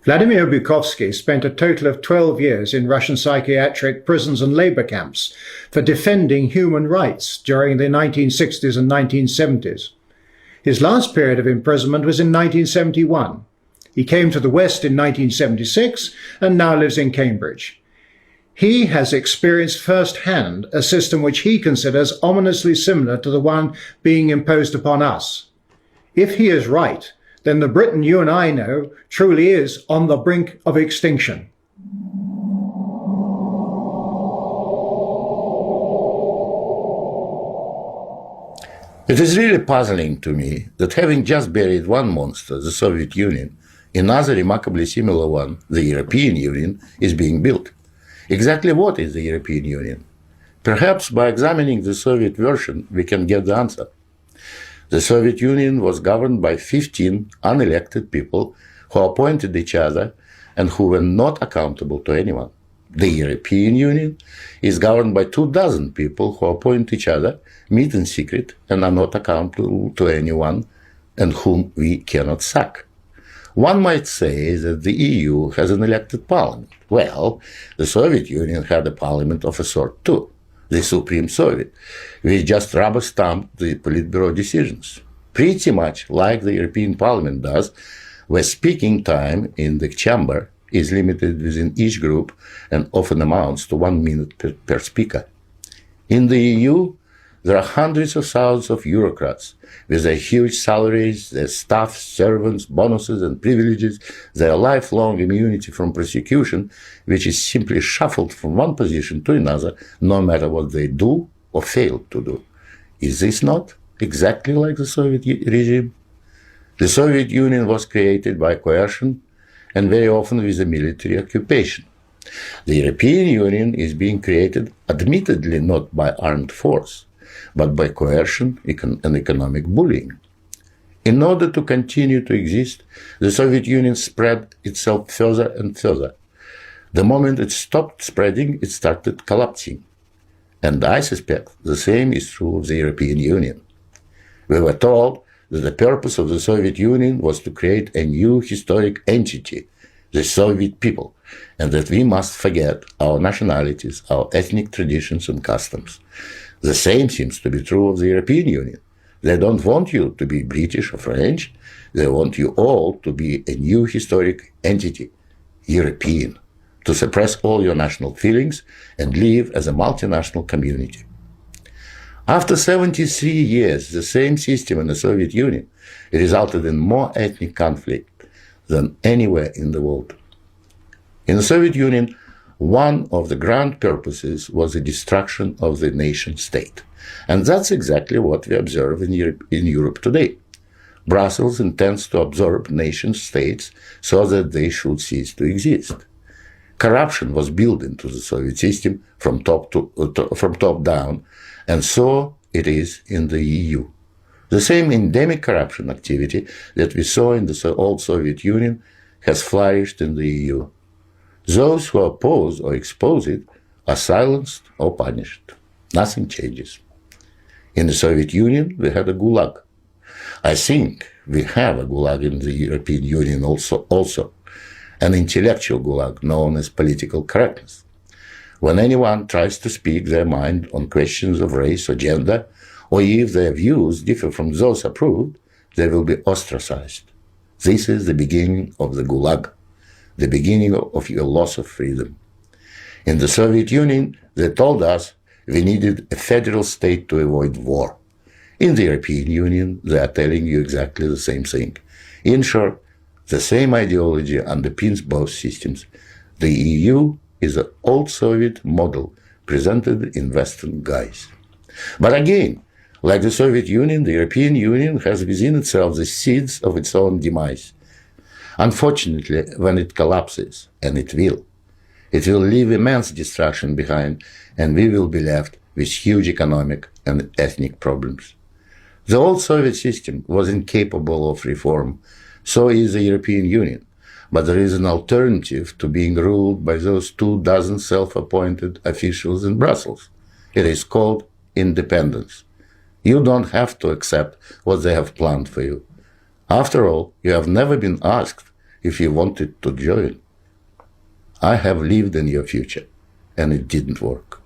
Vladimir Bukovsky spent a total of 12 years in Russian psychiatric prisons and labor camps for defending human rights during the 1960s and 1970s. His last period of imprisonment was in 1971. He came to the West in 1976 and now lives in Cambridge. He has experienced firsthand a system which he considers ominously similar to the one being imposed upon us. If he is right, then the Britain you and I know truly is on the brink of extinction. It is really puzzling to me that having just buried one monster, the Soviet Union, another remarkably similar one, the European Union, is being built. Exactly what is the European Union? Perhaps by examining the Soviet version, we can get the answer. The Soviet Union was governed by 15 unelected people who appointed each other and who were not accountable to anyone. The European Union is governed by 24 people who appoint each other, meet in secret, and are not accountable to anyone, and whom we cannot sack. One might say that the EU has an elected parliament. Well, the Soviet Union had a parliament of a sort too, the Supreme Soviet, which just rubber-stamped the Politburo decisions, pretty much like the European Parliament does, where speaking time in the chamber is limited within each group and often amounts to 1 minute per speaker. In the EU, there are hundreds of thousands of bureaucrats with their huge salaries, their staff, servants, bonuses and privileges, their lifelong immunity from prosecution, which is simply shuffled from one position to another, no matter what they do or fail to do. Is this not exactly like the Soviet regime? The Soviet Union was created by coercion and very often with a military occupation. The European Union is being created admittedly not by armed force, but by coercion and economic bullying. In order to continue to exist, the Soviet Union spread itself further and further. The moment it stopped spreading, it started collapsing. And I suspect the same is true of the European Union. We were told that the purpose of the Soviet Union was to create a new historic entity, the Soviet people, and that we must forget our nationalities, our ethnic traditions and customs. The same seems to be true of the European Union. They don't want you to be British or French. They want you all to be a new historic entity, European, to suppress all your national feelings and live as a multinational community. After 73 years, the same system in the Soviet Union resulted in more ethnic conflict than anywhere in the world. In the Soviet Union, one of the grand purposes was the destruction of the nation state. And that's exactly what we observe in Europe today. Brussels intends to absorb nation states so that they should cease to exist. Corruption was built into the Soviet system from top down, and so it is in the EU. The same endemic corruption activity that we saw in the old Soviet Union has flourished in the EU. Those who oppose or expose it are silenced or punished. Nothing changes. In the Soviet Union, we had a gulag. I think we have a gulag in the European Union also, an intellectual gulag known as political correctness. When anyone tries to speak their mind on questions of race or gender, or if their views differ from those approved, they will be ostracized. This is the beginning of the gulag, the beginning of your loss of freedom. In the Soviet Union, they told us we needed a federal state to avoid war. In the European Union, they are telling you exactly the same thing. In short, the same ideology underpins both systems. The EU is an old Soviet model presented in Western guise. But again, like the Soviet Union, the European Union has within itself the seeds of its own demise. Unfortunately, when it collapses, and it will leave immense destruction behind, and we will be left with huge economic and ethnic problems. The old Soviet system was incapable of reform, so is the European Union. But there is an alternative to being ruled by those 24 self-appointed officials in Brussels. It is called independence. You don't have to accept what they have planned for you. After all, you have never been asked if you wanted to join. I have lived in your future, and it didn't work.